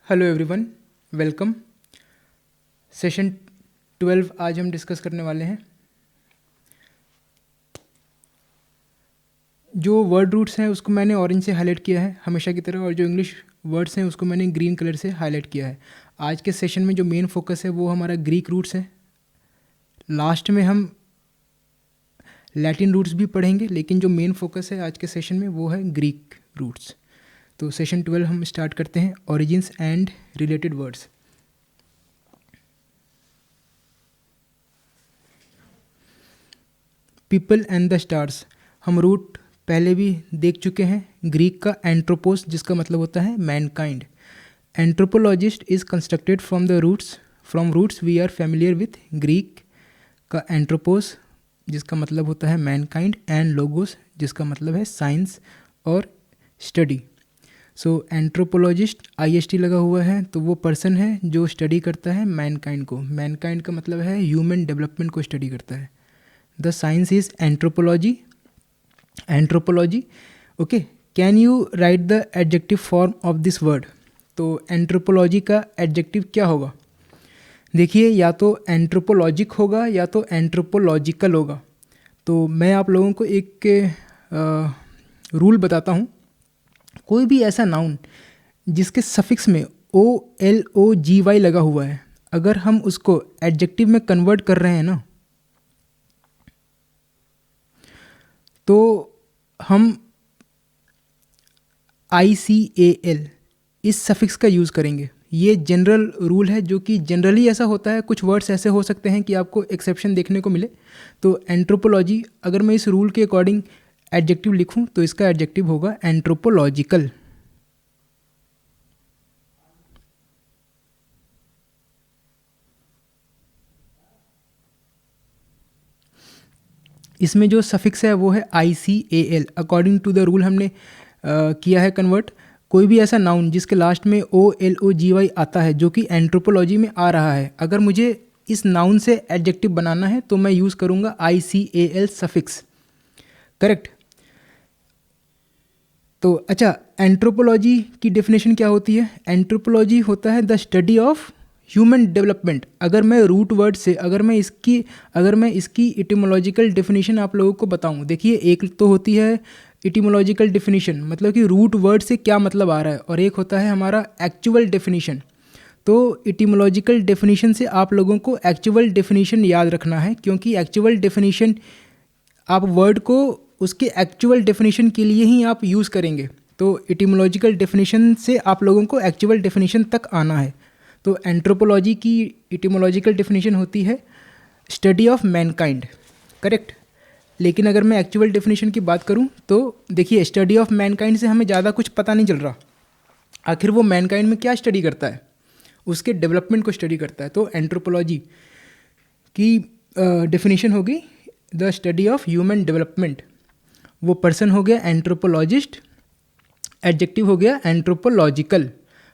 Hello everyone, welcome. Session 12 आज हम discuss करने वाले हैं। जो वर्ड रूट्स हैं उसको मैंने ऑरेंज से हाईलाइट किया है हमेशा की तरह, और जो इंग्लिश वर्ड्स हैं उसको मैंने ग्रीन कलर से हाईलाइट किया है। आज के सेशन में जो मेन फोकस है वो हमारा ग्रीक रूट्स है। लास्ट में हम लैटिन रूट्स भी पढ़ेंगे, लेकिन जो मेन फोकस है आज के सेशन में वो है ग्रीक रूट्स। तो सेशन 12 हम स्टार्ट करते हैं, origins and related words. People and the stars, हम रूट पहले भी देख चुके हैं। ग्रीक का एंट्रोपोस, जिसका मतलब होता है mankind. Anthropologist is constructed from the roots, from roots we are familiar with. Greek का एंट्रोपोस, जिसका मतलब होता है मैनकाइंड, एंड लोगोस, जिसका मतलब है साइंस और स्टडी। सो एंथ्रोपोलॉजिस्ट IST लगा हुआ है, तो वो पर्सन है जो स्टडी करता है मैनकाइंड को। मैनकाइंड का मतलब है ह्यूमन डेवलपमेंट को स्टडी करता है। The science is anthropology. Anthropology, okay. Can you right the adjective form of this word? तो एंथ्रोपोलॉजी का एडजेक्टिव क्या होगा? देखिए, या तो एंथ्रोपोलॉजिक होगा या तो एंथ्रोपोलॉजिकल होगा। तो मैं आप लोगों को एक रूल बताता हूँ। कोई भी ऐसा नाउन जिसके सफिक्स में OLOGY लगा हुआ है, अगर हम उसको एडजेक्टिव में कन्वर्ट कर रहे हैं ना, तो हम ICAL इस सफिक्स का यूज़ करेंगे। ये जनरल रूल है, जो कि जनरली ऐसा होता है। कुछ वर्ड्स ऐसे हो सकते हैं कि आपको एक्सेप्शन देखने को मिले। तो एंथ्रोपोलॉजी, अगर मैं इस रूल के अकॉर्डिंग एडजेक्टिव लिखूं तो इसका एडजेक्टिव होगा एंथ्रोपोलॉजिकल। इसमें जो सफिक्स है वो है ICAL। According to the rule हमने किया है कन्वर्ट। कोई भी ऐसा नाउन जिसके लास्ट में OLOGY आता है, जो कि एंथ्रोपोलॉजी में आ रहा है, अगर मुझे इस नाउन से एडजेक्टिव बनाना है तो मैं यूज़ करूँगा ICAL सफिक्स। करेक्ट। तो अच्छा, एंथ्रोपोलॉजी की डेफिनेशन क्या होती है? एंथ्रोपोलॉजी होता है the study of human development. अगर मैं रूट वर्ड से, अगर मैं इसकी इटिमोलॉजिकल डेफिनेशन आप लोगों को बताऊं, देखिए, एक तो होती है इटिमोलॉजिकल डेफिनेशन, मतलब कि रूट वर्ड से क्या मतलब आ रहा है, और एक होता है हमारा एक्चुअल डेफिनेशन। तो इटिमोलॉजिकल डेफिनेशन से आप लोगों को एक्चुअल डेफिनेशन याद रखना है, क्योंकि एक्चुअल डेफिनेशन आप वर्ड को उसके एक्चुअल डेफिनेशन के लिए ही आप यूज़ करेंगे। तो इटिमोलॉजिकल डेफिनेशन से आप लोगों को एक्चुअल डेफिनेशन तक आना है। तो एंथ्रोपोलॉजी की इटिमोलॉजिकल डेफिनेशन होती है स्टडी ऑफ मैनकाइंड। करेक्ट। लेकिन अगर मैं एक्चुअल डेफिनेशन की बात करूं तो देखिए, स्टडी ऑफ मैनकाइंड से हमें ज़्यादा कुछ पता नहीं चल रहा। आखिर वो मैनकाइंड में क्या स्टडी करता है? उसके डेवलपमेंट को स्टडी करता है। तो एंथ्रोपोलॉजी की डेफिनेशन होगी the study of human development. वो पर्सन हो गया एंथ्रोपोलॉजिस्ट, एडजेक्टिव हो गया एंथ्रोपोलॉजिकल।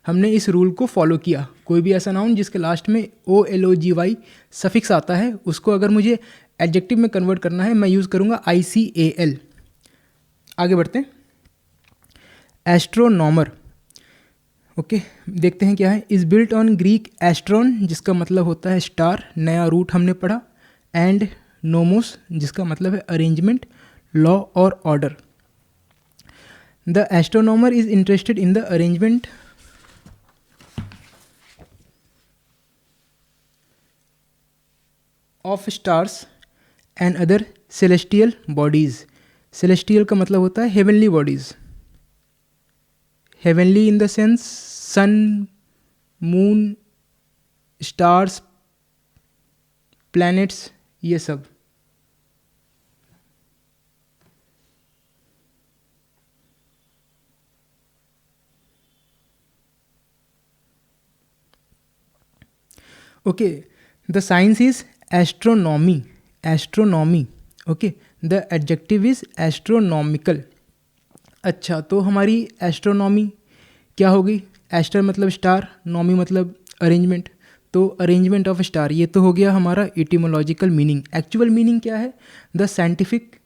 हमने इस रूल को फॉलो किया। कोई भी ऐसा नाउन जिसके लास्ट में OLOGY सफिक्स आता है, उसको अगर मुझे एडजेक्टिव में कन्वर्ट करना है, मैं यूज़ करूँगा ICAL। आगे बढ़ते हैं। एस्ट्रोनॉमर, ओके, देखते हैं क्या है। इज़ बिल्ट ऑन ग्रीक एस्ट्रॉन, जिसका मतलब होता है स्टार, नया रूट हमने पढ़ा, एंड नोमोस, जिसका मतलब है अरेंजमेंट, लॉ और order. The astronomer is interested in the arrangement of stars and other celestial bodies. Celestial का मतलब होता है heavenly bodies. Heavenly in the sense sun, moon, stars, planets, ये सब। Okay, the science is astronomy. Astronomy, okay. The adjective is astronomical. अच्छा, तो हमारी astronomy क्या होगी? एस्टर मतलब स्टार, नॉमी मतलब अरेंजमेंट। तो अरेंजमेंट ऑफ स्टार, ये तो हो गया हमारा इटिमोलॉजिकल मीनिंग। एक्चुअल मीनिंग क्या है? The scientific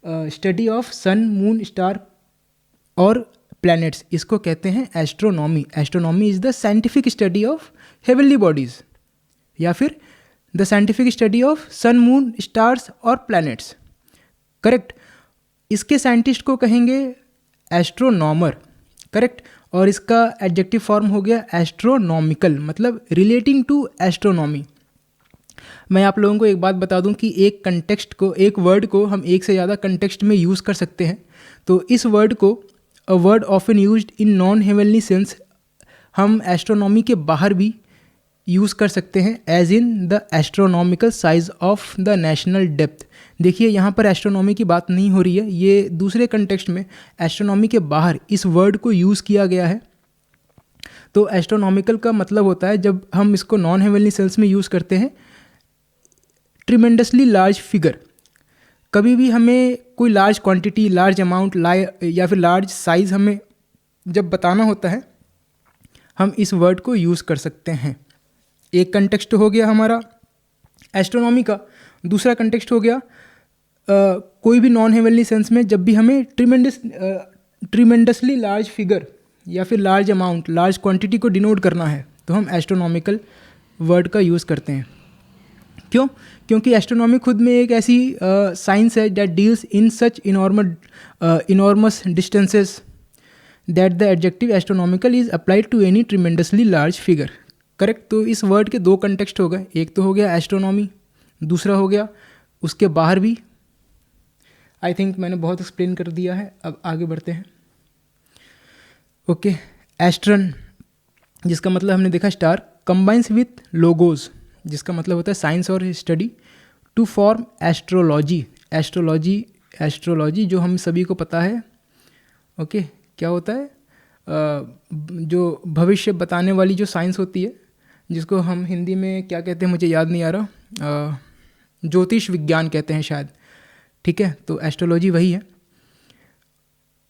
study of sun, moon, star और प्लैनेट्स, इसको कहते हैं astronomy. Astronomy is the scientific study of heavenly bodies, या फिर the scientific study of sun, moon, stars और प्लैनेट्स। करेक्ट। इसके साइंटिस्ट को कहेंगे एस्ट्रोनॉमर। करेक्ट। और इसका एडजेक्टिव फॉर्म हो गया एस्ट्रोनॉमिकल, मतलब रिलेटिंग टू एस्ट्रोनॉमी। मैं आप लोगों को एक बात बता दूं कि एक कंटेक्स्ट को, एक वर्ड को हम एक से ज़्यादा कंटेक्स्ट में यूज़ कर सकते हैं। तो इस वर्ड को, a word often used in non heavenly sense, हम एस्ट्रोनॉमी के बाहर भी यूज़ कर सकते हैं, as in the astronomical size of the national depth. देखिए यहाँ पर एस्ट्रोनॉमी की बात नहीं हो रही है, ये दूसरे कंटेक्स्ट में एस्ट्रोनॉमी के बाहर इस वर्ड को यूज़ किया गया है। तो एस्ट्रोनॉमिकल का मतलब होता है, जब हम इसको नॉन हेवनली सेंस में यूज़ करते हैं, ट्रिमेंडसली लार्ज फिगर। कभी भी हमें कोई लार्ज क्वांटिटी, लार्ज अमाउंट या फिर लार्ज साइज़ हमें जब बताना होता है, हम इस वर्ड को यूज़ कर सकते हैं। एक कंटेक्स्ट हो गया हमारा एस्ट्रोनॉमी का। दूसरा कंटेक्स्ट हो गया कोई भी नॉन हेवनली सेंस में जब भी हमें ट्रिमेंडसली लार्ज फिगर या फिर लार्ज अमाउंट, लार्ज क्वांटिटी को डिनोट करना है, तो हम एस्ट्रोनॉमिकल वर्ड का यूज़ करते हैं। क्यों? क्योंकि एस्ट्रोनॉमी खुद में एक ऐसी साइंस है that deals in such enormous distances that the adjective astronomical is applied to any tremendously large figure. Correct. तो इस वर्ड के दो कंटेक्स्ट हो गए, एक तो हो गया एस्ट्रोनॉमी, दूसरा हो गया उसके बाहर भी। आई थिंक मैंने बहुत एक्सप्लेन कर दिया है, अब आगे बढ़ते हैं। ओके। एस्ट्रन, जिसका मतलब हमने देखा स्टार, कंबाइंस विथ लोगोज, जिसका मतलब होता है साइंस और study, to form astrology. Astrology जो हम सभी को पता है, ओके, क्या होता है, जो भविष्य बताने वाली जो साइंस होती है, जिसको हम हिंदी में क्या कहते हैं मुझे याद नहीं आ रहा, ज्योतिष विज्ञान कहते हैं शायद। ठीक है, तो एस्ट्रोलॉजी वही है।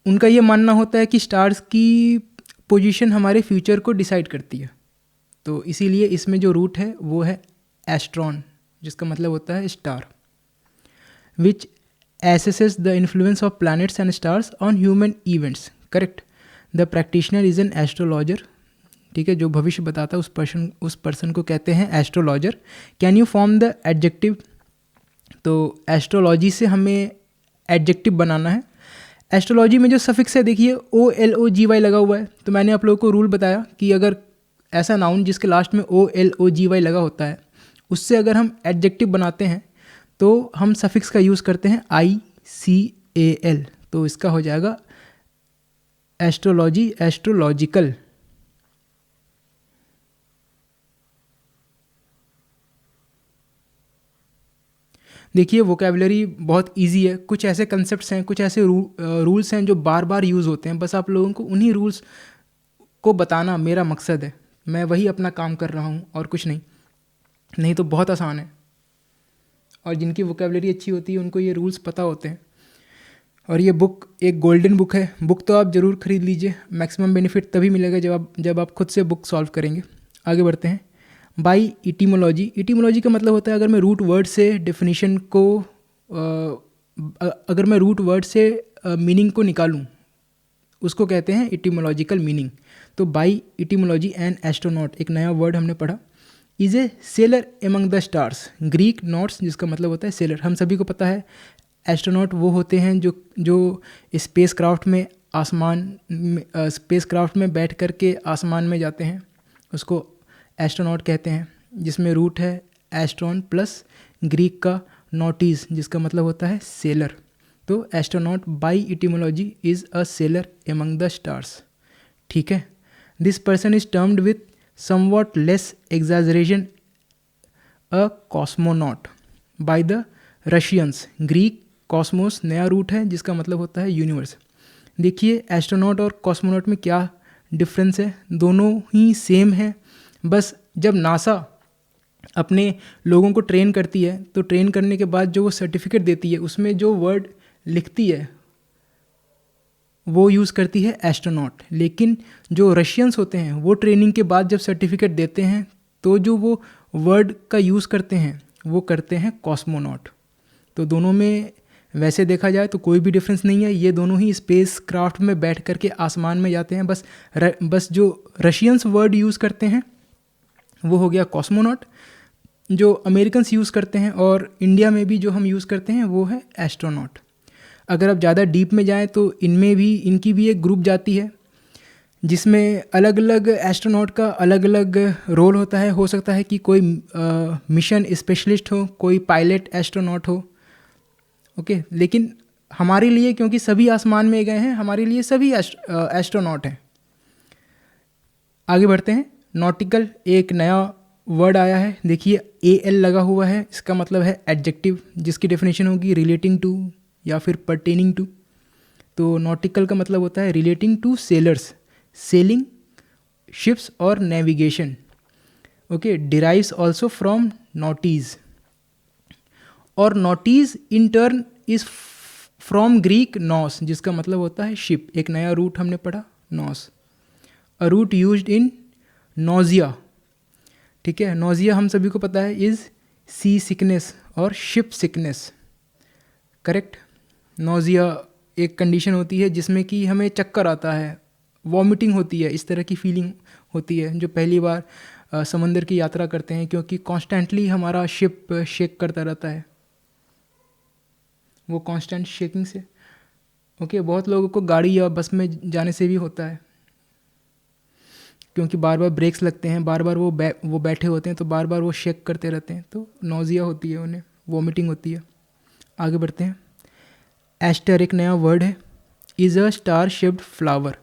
उनका ये मानना होता है कि स्टार्स की पोजीशन हमारे फ्यूचर को डिसाइड करती है, तो इसीलिए इसमें जो रूट है वो है एस्ट्रॉन, जिसका मतलब होता है star, which assesses the influence of planets and stars on human events. Correct. The practitioner is an astrologer. ठीक है, जो भविष्य बताता है उस पर्सन को कहते हैं astrologer. Can you form the adjective? तो एस्ट्रोलॉजी से हमें एडजेक्टिव बनाना है। एस्ट्रोलॉजी में जो सफिक्स है, देखिए OLOGY लगा हुआ है। तो मैंने आप लोगों को रूल बताया कि अगर ऐसा नाउन जिसके लास्ट में OLOGY लगा होता है, उससे अगर हम एडजेक्टिव बनाते हैं तो हम सफिक्स का यूज़ करते हैं ICAL। तो इसका हो जाएगा एस्ट्रोलॉजी, एस्ट्रोलॉजिकल। देखिए वोकेबलरी बहुत इजी है, कुछ ऐसे कंसेप्ट्स हैं, कुछ ऐसे रूल्स हैं जो बार बार यूज़ होते हैं। बस आप लोगों को उन्हीं रूल्स को बताना मेरा मकसद है। मैं वही अपना काम कर रहा हूँ और कुछ नहीं तो बहुत आसान है। और जिनकी वोकेबलरी अच्छी होती है उनको ये रूल्स पता होते हैं। और ये बुक एक गोल्डन बुक है। बुक तो आप ज़रूर ख़रीद लीजिए, मैक्सिमम बेनिफिट तभी मिलेगा जब आप खुद से बुक सॉल्व करेंगे। आगे बढ़ते हैं। बाई इटीमोलॉजी। इटीमोलॉजी का मतलब होता है, अगर मैं रूट वर्ड से डेफिनेशन को अगर मैं रूट वर्ड से मीनिंग को निकालूं, उसको कहते हैं इटीमोलॉजिकल मीनिंग। तो बाई इटीमोलॉजी एन एस्ट्रोनॉट, एक नया वर्ड हमने पढ़ा। Is a sailor among the stars, Greek nauts, जिसका मतलब होता है सेलर। हम सभी को पता है एस्ट्रोनॉट वो होते हैं जो स्पेस क्राफ्ट में बैठ कर के आसमान में जाते हैं, उसको एस्ट्रोनॉट कहते हैं, जिसमें रूट है एस्ट्रॉन प्लस ग्रीक का नॉटिस, जिसका मतलब होता है सेलर। तो astronaut by इटीमोलॉजी is a seller among the stars. ठीक है। This person is termed with somewhat less exaggeration a cosmonaut by the Russians. Greek Cosmos नया रूट है, जिसका मतलब होता है यूनिवर्स। देखिए एस्ट्रोनॉट और कॉस्मोनॉट में क्या डिफरेंस है, दोनों ही सेम है। बस जब नासा अपने लोगों को ट्रेन करती है, तो ट्रेन करने के बाद जो वो सर्टिफिकेट देती है, उसमें जो वर्ड लिखती है वो यूज़ करती है एस्ट्रोनॉट। लेकिन जो रशियंस होते हैं वो ट्रेनिंग के बाद जब सर्टिफिकेट देते हैं, तो जो वो वर्ड का यूज़ करते हैं वो करते हैं कॉस्मोनॉट। तो दोनों में वैसे देखा जाए तो कोई भी डिफरेंस नहीं है, ये दोनों ही स्पेस क्राफ्ट में बैठ करके आसमान में जाते हैं। बस जो रशियंस वर्ड यूज़ करते हैं वो हो गया कॉस्मोनॉट, जो अमेरिकन्स यूज़ करते हैं और इंडिया में भी जो हम यूज़ करते हैं वो है एस्ट्रोनॉट। अगर आप ज़्यादा डीप में जाएँ तो इनमें भी इनकी भी एक ग्रुप जाती है जिसमें अलग अलग एस्ट्रोनॉट का अलग अलग रोल होता है। हो सकता है कि कोई मिशन स्पेशलिस्ट हो, कोई पायलट एस्ट्रोनॉट हो, ओके। लेकिन हमारे लिए, क्योंकि सभी आसमान में गए हैं, हमारे लिए सभी एस्ट्रोनॉट हैं। आगे बढ़ते हैं। नॉटिकल एक नया वर्ड आया है, देखिए AL लगा हुआ है, इसका मतलब है एडजेक्टिव, जिसकी डेफिनेशन होगी रिलेटिंग टू या फिर पर्टेनिंग टू। तो नॉटिकल का मतलब होता है relating to sailors, sailing, ships और navigation, okay. Derives also from nautes, और nautes in turn is from Greek naus, जिसका मतलब होता है शिप। एक नया रूट हमने पढ़ा, naus, a root used in nausea, ठीक है। नोजिया हम सभी को पता है इज सी सिकनेस और शिप सिकनेस, करेक्ट। नोजिया एक कंडीशन होती है जिसमें कि हमें चक्कर आता है, वॉमिटिंग होती है, इस तरह की फीलिंग होती है जो पहली बार समंदर की यात्रा करते हैं, क्योंकि कॉन्स्टेंटली हमारा शिप शेक करता रहता है, वो कांस्टेंट शेकिंग से, ओके। बहुत लोगों को गाड़ी या बस में जाने से भी होता है, क्योंकि बार बार ब्रेक्स लगते हैं, बार बार वो बैठे होते हैं, तो बार बार वो शेक करते रहते हैं, तो नोजिया होती है उन्हें, वॉमिटिंग होती है। आगे बढ़ते हैं। एस्टर एक नया वर्ड है, is a star shaped flower,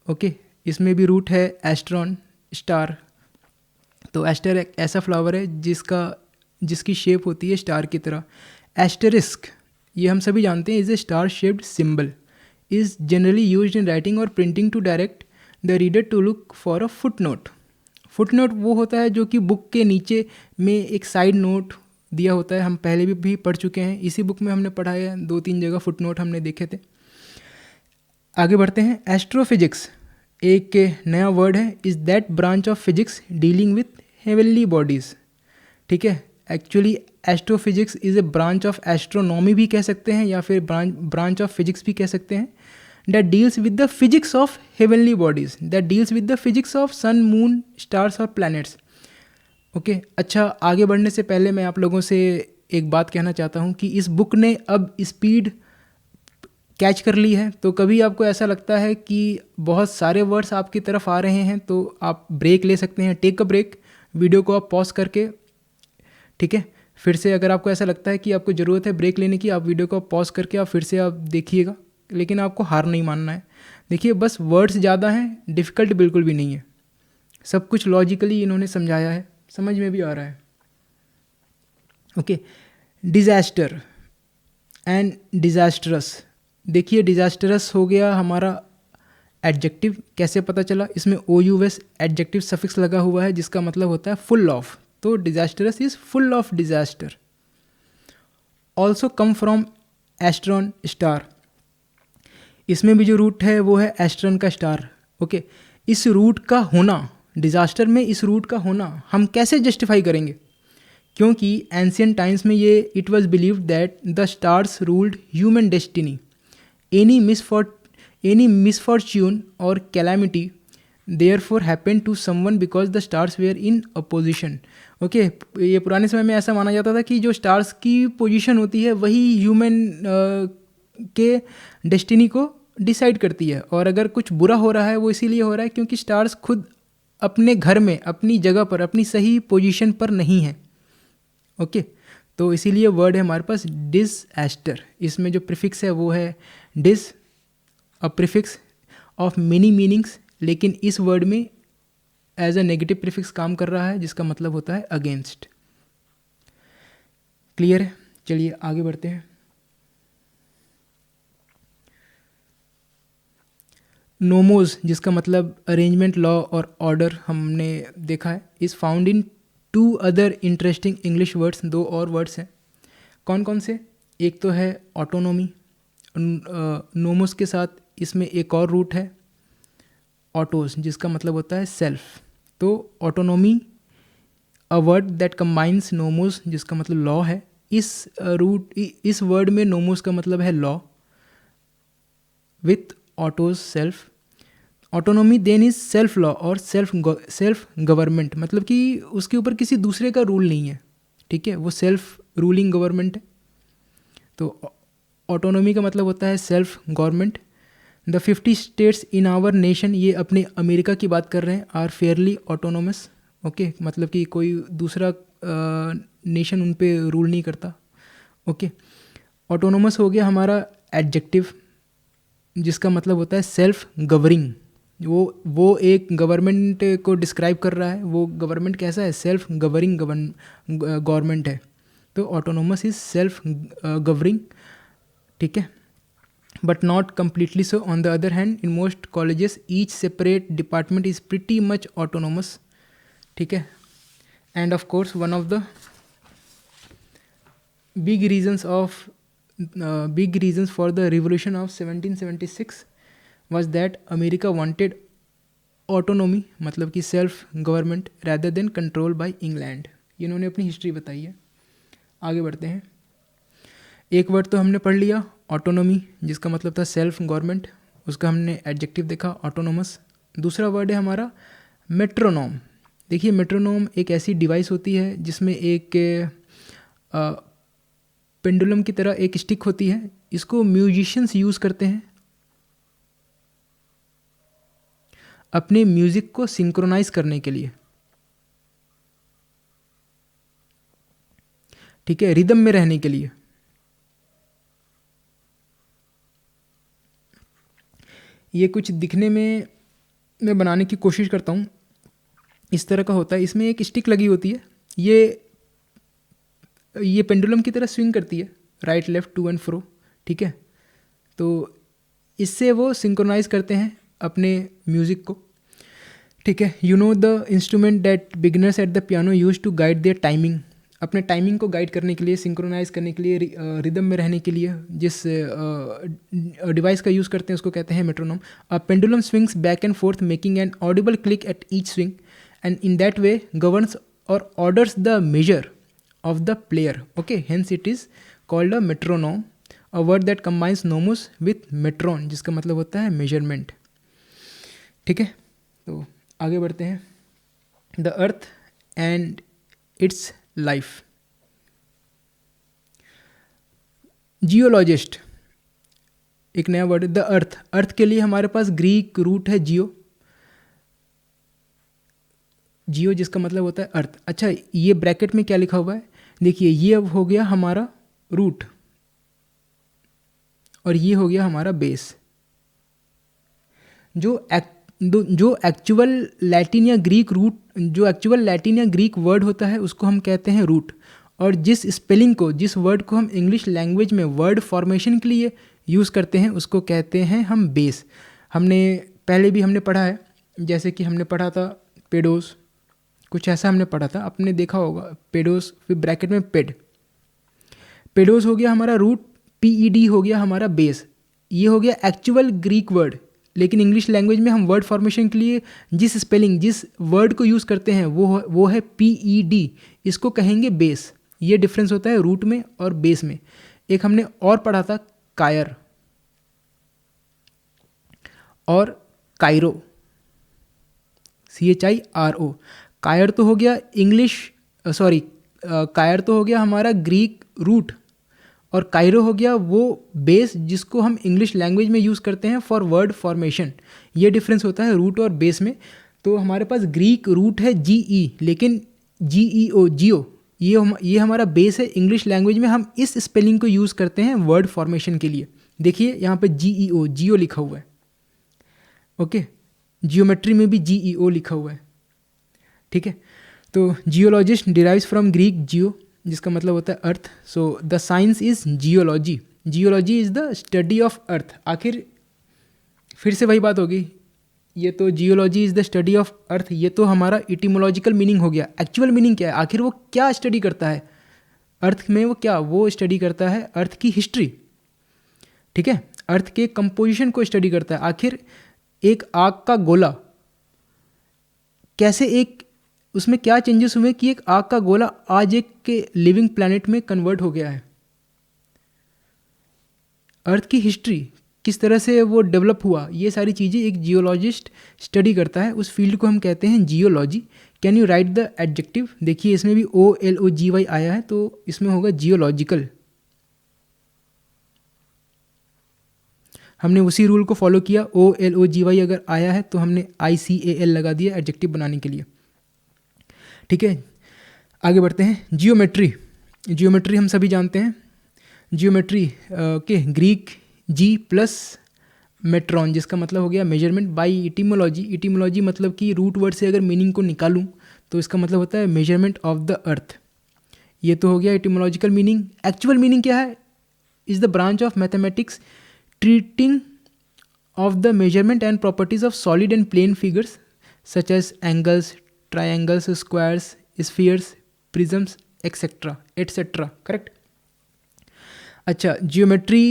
okay. इसमें भी रूट है एस्ट्रॉन, स्टार। तो एस्टर एक ऐसा फ्लावर है जिसकी शेप होती है स्टार की तरह। एस्टेरिस्क, ये हम सभी जानते हैं, is a star shaped symbol, is generally used in writing और printing to direct the reader to look for a footnote. Footnote वो होता है जो कि बुक के नीचे में एक साइड नोट दिया होता है, हम पहले भी पढ़ चुके हैं, इसी बुक में हमने पढ़ा है, 2-3 जगह फुट नोट हमने देखे थे। आगे बढ़ते हैं। एस्ट्रोफिजिक्स एक नया वर्ड है, is that branch of physics dealing with heavenly bodies, ठीक है। Actually astrophysics is a branch of astronomy भी कह सकते हैं, या फिर ब्रांच ऑफ फिजिक्स भी कह सकते हैं, that deals with the physics of heavenly bodies, that deals with the physics of sun, moon, stars और प्लैनेट्स, ओके। अच्छा, आगे बढ़ने से पहले मैं आप लोगों से एक बात कहना चाहता हूँ कि इस बुक ने अब स्पीड कैच कर ली है, तो कभी आपको ऐसा लगता है कि बहुत सारे वर्ड्स आपकी तरफ आ रहे हैं, तो आप ब्रेक ले सकते हैं, टेक अ ब्रेक, वीडियो को आप पॉज करके, ठीक है। फिर से अगर आपको ऐसा लगता है कि आपको ज़रूरत है ब्रेक लेने की, आप वीडियो को पॉज करके आप फिर से आप देखिएगा, लेकिन आपको हार नहीं मानना है। देखिए, बस वर्ड्स ज़्यादा हैं, डिफ़िकल्ट बिल्कुल भी नहीं है, सब कुछ लॉजिकली इन्होंने समझाया है, समझ में भी आ रहा है, ओके। डिज़ास्टर एंड डिज़ास्ट्रस, देखिए डिज़ास्टरस हो गया हमारा एडजेक्टिव, कैसे पता चला, इसमें OUS एडजेक्टिव सफिक्स लगा हुआ है जिसका मतलब होता है फुल ऑफ, तो disastrous is full of disaster. Also come from एस्ट्रॉन, star, इसमें भी जो रूट है वो है एस्ट्रॉन का स्टार, ओके। इस रूट का होना, डिज़ास्टर में इस रूट का होना हम कैसे जस्टिफाई करेंगे, क्योंकि एंशियंट टाइम्स में ये it was believed that the stars ruled human destiny, any misfortune or calamity therefore happened to someone because the stars were in opposition, okay. ये पुराने समय में ऐसा माना जाता था कि जो स्टार्स की पोजीशन होती है वही ह्यूमन के डेस्टिनी को डिसाइड करती है, और अगर कुछ बुरा हो रहा है वो इसीलिए हो रहा है क्योंकि स्टार्स खुद अपने घर में, अपनी जगह पर, अपनी सही पोजीशन पर नहीं है, ओके। तो इसीलिए वर्ड है हमारे पास डिसएस्टर, इसमें जो प्रीफिक्स है वो है dis, a prefix of many meanings, लेकिन इस वर्ड में एज अ नेगेटिव प्रीफिक्स काम कर रहा है जिसका मतलब होता है अगेंस्ट। क्लियर है? चलिए आगे बढ़ते हैं। नोमोज जिसका मतलब अरेंजमेंट, लॉ और ऑर्डर हमने देखा है, is found in 2 other interesting English words, 2 और वर्ड्स हैं। कौन कौन से? एक तो है ऑटोनोमी, नोमोस के साथ इसमें एक और रूट है ऑटोस जिसका मतलब होता है सेल्फ। तो autonomy, a word that combines nomos जिसका मतलब लॉ है, इस वर्ड में नोमोस का मतलब है law with autos self. Autonomy then is self law और सेल्फ गवर्नमेंट, मतलब कि उसके ऊपर किसी दूसरे का रूल नहीं है, ठीक है, वो सेल्फ रूलिंग गवर्नमेंट है। तो ऑटोनॉमी का मतलब होता है self government. The 50 states in our nation, ये अपने अमेरिका की बात कर रहे हैं, आर फेयरली ऑटोनोमस, ओके, मतलब कि कोई दूसरा नेशन उन पे रूल नहीं करता, ओके। ऑटोनोमस हो गया हमारा एडजेक्टिव, जिसका मतलब होता है सेल्फ गवर्निंग। वो एक गवर्नमेंट को डिस्क्राइब कर रहा है, वो गवर्नमेंट कैसा है, सेल्फ गवर्निंग गवर्नमेंट है। तो ऑटोनोमस इज सेल्फ गवर्निंग, ठीक है, but not completely so. On the other hand in most colleges each separate department is pretty much autonomous, ठीक है। End of course one of the big reasons for the revolution of 1776 was that America wanted autonomy, मतलब कि self government rather than control by England। इन्होंने अपनी history बताई है। आगे बढ़ते हैं। एक वर्ड तो हमने पढ़ लिया ऑटोनॉमी, जिसका मतलब था सेल्फ गवर्नमेंट, उसका हमने एडजेक्टिव देखा ऑटोनोमस। दूसरा वर्ड है हमारा मेट्रोनोम। देखिए मेट्रोनोम एक ऐसी डिवाइस होती है जिसमें एक पेंडुलम की तरह एक स्टिक होती है। इसको म्यूजिशियंस यूज़ करते हैं अपने म्यूज़िक को सिंक्रोनाइज करने के लिए, ठीक है, रिदम में रहने के लिए। ये कुछ दिखने में मैं बनाने की कोशिश करता हूँ, इस तरह का होता है। इसमें एक स्टिक लगी होती है, ये पेंडुलम की तरह स्विंग करती है right left to and fro, ठीक है। तो इससे वो सिंक्रोनाइज करते हैं अपने म्यूज़िक को, ठीक है। You know the instrument that beginners at the piano use to guide their timing, अपने टाइमिंग को गाइड करने के लिए, सिंक्रोनाइज करने के लिए, रिदम में रहने के लिए जिस डिवाइस का यूज़ करते हैं उसको कहते हैं metronome. A pendulum swings back and forth making an audible click at each swing and in that way governs और orders the measure of the player, okay, hence it is called a metronome, a word that combines nomos with metron, जिसका मतलब होता है measurement, ठीक है। तो आगे बढ़ते हैं। the earth and its life, geologist एक नया वर्ड है द अर्थ। अर्थ के लिए हमारे पास ग्रीक रूट है जियो, जिसका मतलब होता है अर्थ। अच्छा, ये ब्रैकेट में क्या लिखा हुआ है, देखिए ये अब हो गया हमारा रूट और ये हो गया हमारा बेस। जो एक्चुअल लैटिन या ग्रीक रूट, जो एक्चुअल लैटिन या ग्रीक वर्ड होता है उसको हम कहते हैं रूट, और जिस स्पेलिंग को, जिस वर्ड को हम इंग्लिश लैंग्वेज में वर्ड फॉर्मेशन के लिए यूज़ करते हैं उसको कहते हैं हम बेस। हमने पहले भी हमने पढ़ा है, जैसे कि हमने पढ़ा था पेडोस, कुछ ऐसा हमने पढ़ा था, आपने देखा होगा पेडोस, फिर ब्रैकेट में पेडोस हो गया हमारा रूट, PED हो गया हमारा बेस। ये हो गया एक्चुअल ग्रीक वर्ड, लेकिन इंग्लिश लैंग्वेज में हम वर्ड फॉर्मेशन के लिए जिस स्पेलिंग, जिस वर्ड को यूज़ करते हैं वो है PED, इसको कहेंगे बेस। ये डिफरेंस होता है रूट में और बेस में। एक हमने और पढ़ा था कायर और कायरो, CHIRO। कायर तो हो गया कायर तो हो गया हमारा ग्रीक रूट, और कायरो हो गया वो बेस जिसको हम इंग्लिश लैंग्वेज में यूज़ करते हैं फॉर वर्ड फॉर्मेशन। ये डिफरेंस होता है रूट और बेस में। तो हमारे पास ग्रीक रूट है GE, लेकिन जियो ये हमारा बेस है। इंग्लिश लैंग्वेज में हम इस स्पेलिंग को यूज़ करते हैं वर्ड फॉर्मेशन के लिए। देखिए यहाँ पे जियो लिखा हुआ है, ओके, जियोमेट्री में भी GEO लिखा हुआ है, ठीक है। तो geologist derives from Greek geo, जिसका मतलब होता है earth. So the science is geology, geology is the study of earth. आखिर फिर से वही बात होगी, ये तो geology is the study of earth, ये तो हमारा इटिमोलॉजिकल मीनिंग हो गया। एक्चुअल मीनिंग क्या है, आखिर वो क्या स्टडी करता है अर्थ में, वो स्टडी करता है अर्थ की हिस्ट्री, ठीक है, अर्थ के कंपोजिशन को स्टडी करता है। आखिर एक आग का गोला कैसे एक उसमें क्या चेंजेस हुए कि एक आग का गोला आज एक के लिविंग प्लैनेट में कन्वर्ट हो गया है। अर्थ की हिस्ट्री किस तरह से वो डेवलप हुआ, ये सारी चीज़ें एक जियोलॉजिस्ट स्टडी करता है, उस फील्ड को हम कहते हैं geology. Can you right the adjective? देखिए इसमें भी OLOGY आया है, तो इसमें होगा जियोलॉजिकल। हमने उसी रूल को फॉलो किया, OLOGY अगर आया है तो हमने ICAL लगा दिया एडजेक्टिव बनाने के लिए। ठीक है, आगे बढ़ते हैं। जियोमेट्री, जियोमेट्री हम सभी जानते हैं। जियोमेट्री के ग्रीक जी प्लस मेट्रॉन, जिसका मतलब हो गया मेजरमेंट, बाई इटिमोलॉजी। इटिमोलॉजी मतलब कि रूट वर्ड से अगर मीनिंग को निकालूं तो इसका मतलब होता है मेजरमेंट ऑफ द अर्थ। ये तो हो गया इटिमोलॉजिकल मीनिंग। एक्चुअल मीनिंग क्या है? Is the branch of mathematics treating of the measurement and properties of solid and plane figures such as angles, triangles, squares, spheres, prisms, etc. etc. Correct. अच्छा, geometry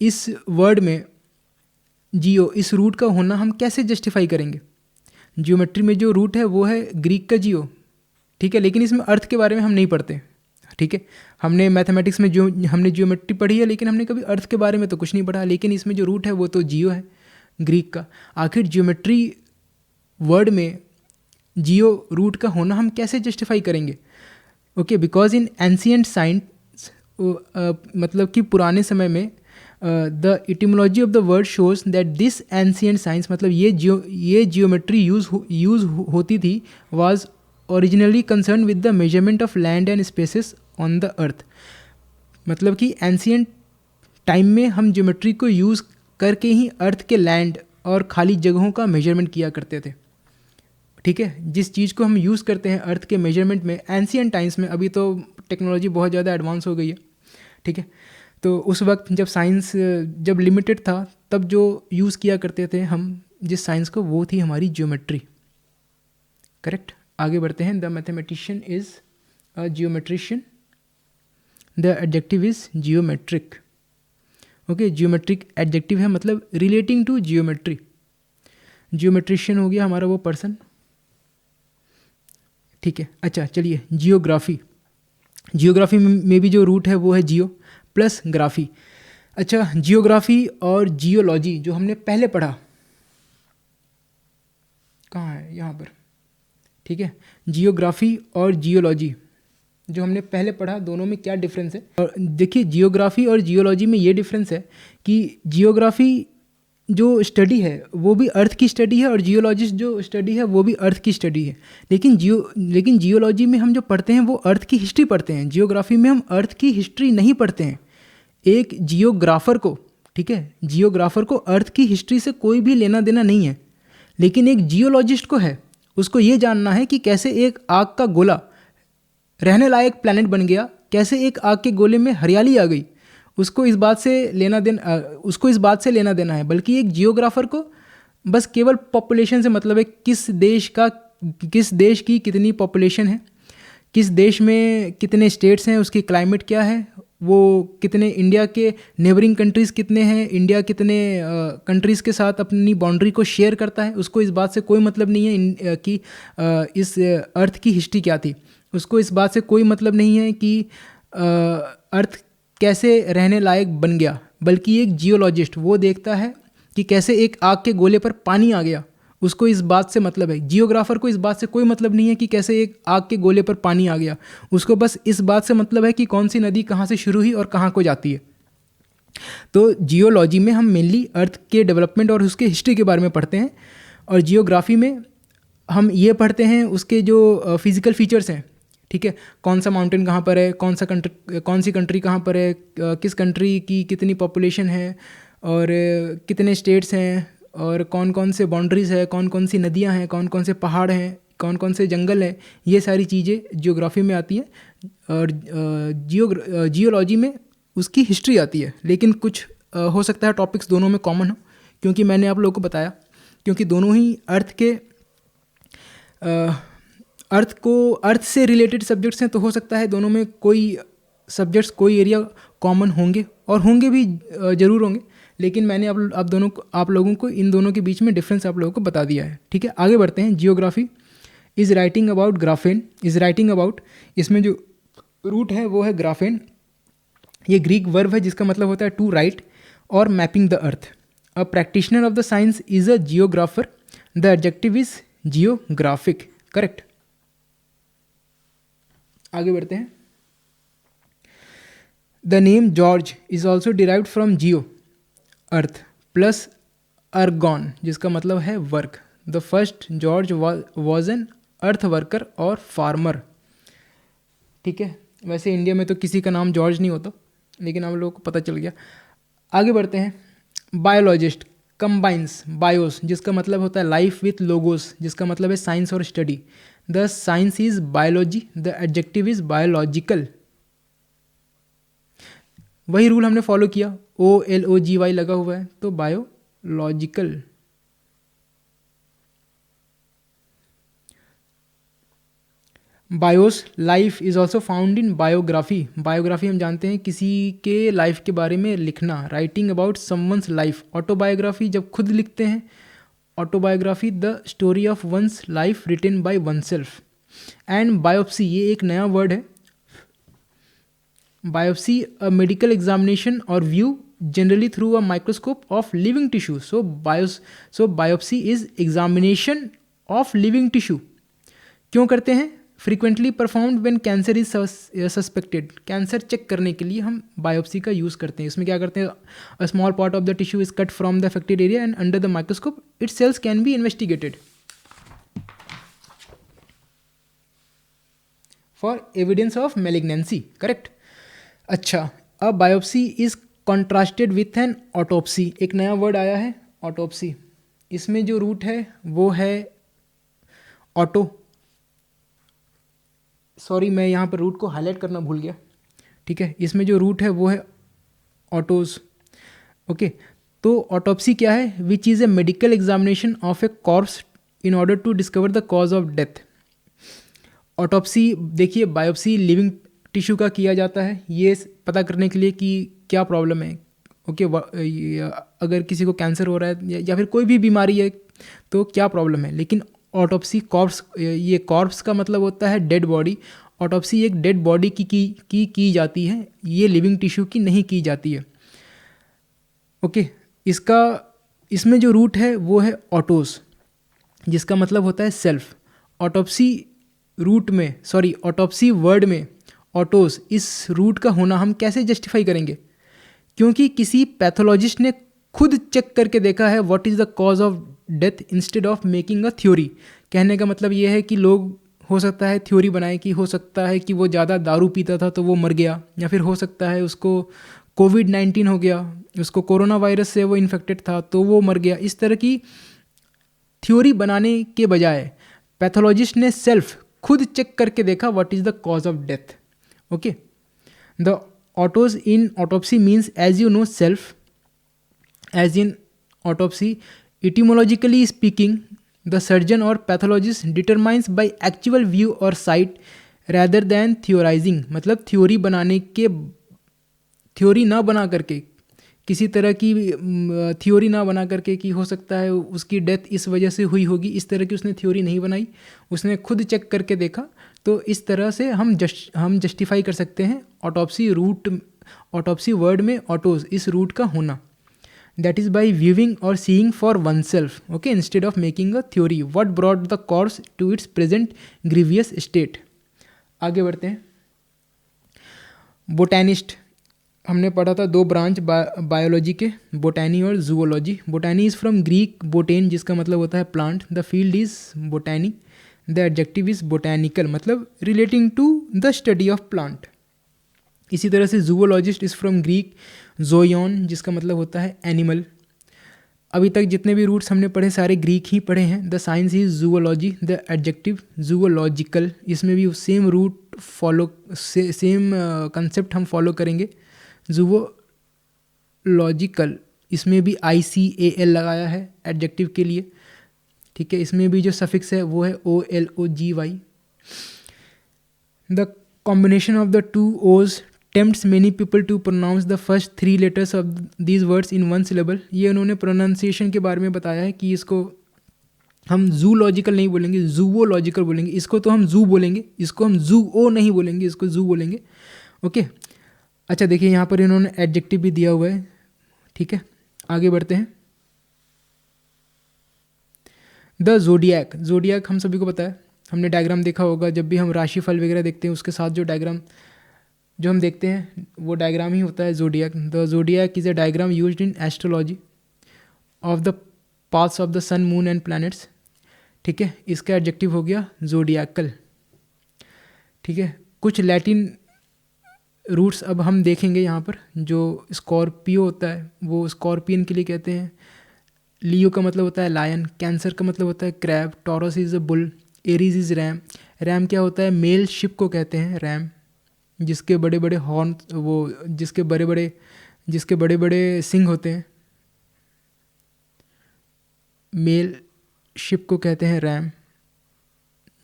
इस word में जियो, इस root का होना हम कैसे जस्टिफाई करेंगे? जियोमेट्री में जो रूट है वो है ग्रीक का जियो, ठीक है, लेकिन इसमें अर्थ के बारे में हम नहीं पढ़ते। ठीक है, हमने मैथमेटिक्स में जो हमने जियोमेट्री पढ़ी है, लेकिन हमने कभी अर्थ के बारे में तो कुछ नहीं पढ़ा, लेकिन इसमें जो रूट है वो तो जियो है, ग्रीक का। आखिर जियोमेट्री वर्ड में जियो रूट का होना हम कैसे जस्टिफाई करेंगे? Okay, because in ancient science, मतलब कि पुराने समय में the etymology of the word shows that this ancient science, मतलब ये जियोमेट्री यूज होती थी, was originally concern with the measurement of land and spaces on the earth. मतलब कि एंशिएंट टाइम में हम ज्योमेट्री को यूज़ करके ही अर्थ के लैंड और खाली जगहों का मेजरमेंट किया करते थे। ठीक है, जिस चीज़ को हम यूज़ करते हैं अर्थ के मेजरमेंट में एंशिएंट टाइम्स में, अभी तो टेक्नोलॉजी बहुत ज़्यादा एडवांस हो गई है। ठीक है, तो उस वक्त जब साइंस जब लिमिटेड था, तब जो यूज़ किया करते थे हम जिस साइंस को, वो थी हमारी ज्योमेट्री। करेक्ट, आगे बढ़ते हैं। The mathematician is a geometrician, the adjective is geometric. Okay, geometric adjective है, मतलब रिलेटिंग टू जियोमेट्री। जियोमेट्रिशियन हो गया हमारा वो पर्सन। ठीक है, अच्छा चलिए, जियोग्राफी। जियोग्राफी में भी जो रूट है वो है जियो प्लस ग्राफी। अच्छा, जियोग्राफी और जियोलॉजी जो हमने पहले पढ़ा, कहाँ है? यहाँ पर। ठीक है, जियोग्राफी और जियोलॉजी जो हमने पहले पढ़ा, दोनों में क्या डिफरेंस है? और देखिए, जियोग्राफी और जियोलॉजी में ये डिफरेंस है कि जियोग्राफी जो स्टडी है वो भी अर्थ की स्टडी है, और जियोलॉजिस्ट जो स्टडी है वो भी अर्थ की स्टडी है। लेकिन जियोलॉजी में हम जो पढ़ते हैं वो अर्थ की हिस्ट्री पढ़ते हैं, जियोग्राफी में हम अर्थ की हिस्ट्री नहीं पढ़ते हैं। एक जियोग्राफर को, ठीक है, जियोग्राफर को अर्थ की हिस्ट्री से कोई भी लेना देना नहीं है, लेकिन एक जियोलॉजिस्ट को है। उसको ये जानना है कि कैसे एक आग का गोला रहने लायक प्लैनेट बन गया, कैसे एक आग के गोले में हरियाली आ गई। उसको इस बात से लेना देना है, बल्कि एक जियोग्राफर को बस केवल पॉपुलेशन से मतलब है, किस देश की कितनी पॉपुलेशन है, किस देश में कितने स्टेट्स हैं, उसकी क्लाइमेट क्या है, वो कितने, इंडिया के नेबरिंग कंट्रीज़ कितने हैं, इंडिया कितने कंट्रीज़ के साथ अपनी बाउंड्री को शेयर करता है। उसको इस बात से कोई मतलब नहीं है कि इस अर्थ की हिस्ट्री क्या थी। उसको इस बात से कोई मतलब नहीं है कि अर्थ कैसे रहने लायक बन गया, बल्कि एक जियोलॉजिस्ट वो देखता है कि कैसे एक आग के गोले पर पानी आ गया। उसको इस बात से मतलब है। जियोग्राफर को इस बात से कोई मतलब नहीं है कि कैसे एक आग के गोले पर पानी आ गया। उसको बस इस बात से मतलब है कि कौन सी नदी कहाँ से शुरू हुई और कहाँ को जाती है। तो जियोलॉजी में हम मेनली अर्थ के डेवलपमेंट और उसके हिस्ट्री के बारे में पढ़ते हैं, और जियोग्राफी में हम ये पढ़ते हैं उसके जो फिज़िकल फीचर्स हैं। ठीक है, कौन सा माउंटेन कहाँ पर है, कौन सी कंट्री कहाँ पर है, किस कंट्री की कितनी पॉपुलेशन है, और कितने स्टेट्स हैं, और कौन कौन से बाउंड्रीज़ है, कौन कौन सी नदियाँ हैं, कौन कौन से पहाड़ हैं, कौन कौन से जंगल हैं। ये सारी चीज़ें जियोग्राफी में आती हैं, और जियोलॉजी में उसकी हिस्ट्री आती है। लेकिन कुछ हो सकता है टॉपिक्स दोनों में कॉमन हो, क्योंकि मैंने आप लोगों को बताया, क्योंकि दोनों ही अर्थ से रिलेटेड सब्जेक्ट्स हैं, तो हो सकता है दोनों में कोई सब्जेक्ट्स, कोई एरिया कॉमन होंगे, और होंगे भी ज़रूर होंगे। लेकिन मैंने आप लोगों को इन दोनों के बीच में डिफरेंस आप लोगों को बता दिया है। ठीक है, आगे बढ़ते हैं। Geography is writing about graphein, is writing about, इसमें जो रूट है वो है ग्राफेन। ये ग्रीक वर्ब है जिसका मतलब होता है टू राइट और mapping the earth. A practitioner of the science is a geographer, the adjective is geographic. Correct, आगे बढ़ते हैं। The name George is also derived from Jio earth plus अर्गॉन जिसका मतलब है work. The first George was an earth worker और farmer. ठीक है, वैसे इंडिया में तो किसी का नाम जॉर्ज नहीं होता, लेकिन हम लोगों को पता चल गया। आगे बढ़ते हैं। बायोलॉजिस्ट कंबाइंस बायोस जिसका मतलब होता है लाइफ विथ लोगोस जिसका मतलब है साइंस और study. The science is biology, the adjective is biological. वही रूल हमने फॉलो किया, OLOGY लगा हुआ है तो biological. BIOS life is also found in biography. Biography हम जानते हैं किसी के लाइफ के बारे में लिखना, writing about someone's life. Autobiography जब खुद लिखते हैं, autobiography the story of one's life written by oneself. And biopsy, ये एक नया वर्ड है। बायोप्सी अ मेडिकल एग्जामिनेशन और view generally through a microscope of living tissue. So biopsy is examination of living tissue. क्यों करते हैं? Frequently performed when cancer is suspected. Cancer check करने के लिए हम बायोप्सी का यूज़ करते हैं। इसमें क्या करते हैं, a small part of the tissue is cut from the affected area and under the microscope it cells can be investigated for evidence of malignancy. Correct. अच्छा, अब biopsy is contrasted with an autopsy. एक नया word आया है autopsy. इसमें जो root है वो है सॉरी मैं यहाँ पर रूट को हाईलाइट करना भूल गया। ठीक है, इसमें जो रूट है वो है ऑटोज। ओके, तो ऑटोप्सी क्या है? Which is a medical examination of a corpse in order to discover the cause of death. Autopsy देखिए, बायोप्सी लिविंग टिश्यू का किया जाता है ये पता करने के लिए कि क्या प्रॉब्लम है। ओके, अगर किसी को कैंसर हो रहा है या फिर कोई भी बीमारी है तो क्या प्रॉब्लम है। लेकिन ऑटोप्सी कॉर्प्स, ये कॉर्प्स का मतलब होता है डेड बॉडी। ऑटोप्सी एक डेड बॉडी की जाती है, ये लिविंग टिश्यू की नहीं की जाती है। ओके, इसमें जो रूट है वो है ऑटोस जिसका मतलब होता है सेल्फ। ऑटोप्सी वर्ड में ऑटोस इस रूट का होना हम कैसे जस्टिफाई करेंगे? क्योंकि किसी पैथोलॉजिस्ट ने खुद चेक करके देखा है what is the cause of death instead of making a theory. कहने का मतलब ये है कि लोग हो सकता है थ्योरी बनाए कि हो सकता है कि वो ज़्यादा दारू पीता था तो वो मर गया, या फिर हो सकता है उसको कोविड-19 हो गया, उसको कोरोना वायरस से वो इन्फेक्टेड था तो वो मर गया। इस तरह की थ्योरी बनाने के बजाय पैथोलॉजिस्ट ने सेल्फ खुद चेक करके देखा what is the cause of death. Okay, the autos in autopsy means as you know self, as in autopsy etymologically speaking the surgeon or pathologist determines by actual view or sight rather than theorizing। मतलब theory ना बना करके, किसी तरह की theory ना बना करके कि हो सकता है उसकी डेथ इस वजह से हुई होगी, इस तरह की उसने थ्योरी नहीं बनाई, उसने खुद चेक करके देखा। तो इस तरह से हम जस्टिफाई कर सकते हैं ऑटोप्सी वर्ड में ऑटोज इस रूट का होना। That is by viewing or seeing for oneself, okay, instead of making a theory what brought the corpse to its present grievous state। आगे बढ़ते हैं। बोटैनिस्ट हमने पढ़ा था, दो ब्रांच बायोलॉजी के, बोटैनी और zoology. Botany is from Greek botane जिसका मतलब होता है plant. The field is botany, the adjective is botanical, मतलब relating to the study of plant. इसी तरह से zoologist is from Greek zoion जिसका मतलब होता है एनिमल। अभी तक जितने भी रूट्स हमने पढ़े सारे ग्रीक ही पढ़े हैं। The science is zoology, the adjective zoological. इसमें भी सेम रूट सेम कंसेप्ट हम फॉलो करेंगे। जूओलॉजिकल, इसमें भी ICAL लगाया है एडजेक्टिव के लिए। ठीक है, इसमें भी जो सफिक्स है वो है OLOGY। The combination of the two ओज tempts many people to pronounce the first 3 letters of these words in one syllable। ये उन्होंने प्रोनाउंसिएशन के बारे में बताया है कि इसको हम जूलॉजिकल नहीं बोलेंगे, जूवोलॉजिकल बोलेंगे। इसको तो हम जू बोलेंगे, इसको हम जू ओ नहीं बोलेंगे, इसको जू बोलेंगे। ओके, अच्छा देखिए यहाँ पर इन्होंने एडजेक्टिव भी दिया हुआ है। ठीक है, आगे बढ़ते हैं। द जोडियक, जोडियक हम सभी को पता है, हमने डायग्राम देखा होगा। जब भी हम राशिफल वगैरह देखते हैं उसके साथ जो डायग्राम जो हम देखते हैं वो डायग्राम ही होता है zodiac. The zodiac is a diagram used in astrology of the paths of the sun, moon and planets. ठीक है, इसका एडजेक्टिव हो गया जोडियाकल। ठीक है, कुछ लैटिन रूट्स अब हम देखेंगे यहाँ पर। जो स्कॉर्पियो होता है वो स्कॉर्पियन के लिए कहते हैं। लियो का मतलब होता है लायन, कैंसर का मतलब होता है crab, taurus is a bull, Aries is RAM. RAM क्या होता है? मेल शिप को कहते हैं रैम, जिसके बड़े बड़े हॉर्न, वो जिसके बड़े बड़े सिंग होते हैं, मेल शिप को कहते हैं रैम,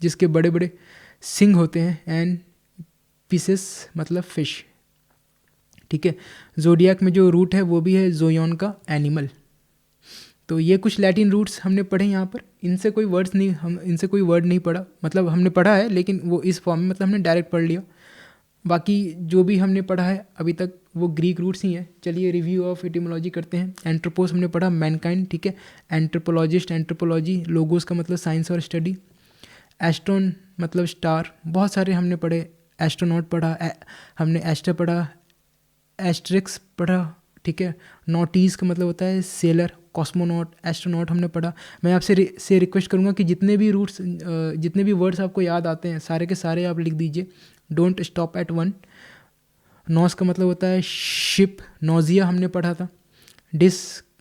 जिसके बड़े बड़े सिंग होते हैं। एंड पीसेस मतलब फिश। ठीक है, जोडियाक में जो रूट है वो भी है जोयोन का एनिमल। तो ये कुछ लैटिन रूट्स हमने पढ़े यहाँ पर। इनसे कोई वर्ड्स नहीं, हम इनसे कोई वर्ड नहीं पढ़ा, मतलब हमने पढ़ा है लेकिन वो इस फॉर्म में, मतलब हमने डायरेक्ट पढ़ लिया। बाकी जो भी हमने पढ़ा है अभी तक वो ग्रीक रूट्स ही हैं। चलिए रिव्यू ऑफ एटिमोलॉजी करते हैं। एंथ्रोपोस हमने पढ़ा, मैनकाइंड। ठीक है, एंथ्रोपोलॉजिस्ट, एंथ्रोपोलॉजी, लोगोस का मतलब साइंस और स्टडी, एस्ट्रोन मतलब स्टार, बहुत सारे हमने पढ़े। एस्ट्रोनॉट पढ़ा, हमने एस्टर पढ़ा, एस्ट्रिक्स पढ़ा। ठीक है, नॉटीज़ का मतलब होता है सेलर, कॉस्मोनॉट, एस्ट्रोनॉट हमने पढ़ा। मैं आपसे से रिक्वेस्ट करूँगा कि जितने भी रूट्स, जितने भी वर्ड्स आपको याद आते हैं सारे के सारे आप लिख दीजिए। Don't stop at one. Naus का मतलब होता है शिप, नोजिया हमने पढ़ा था। डिस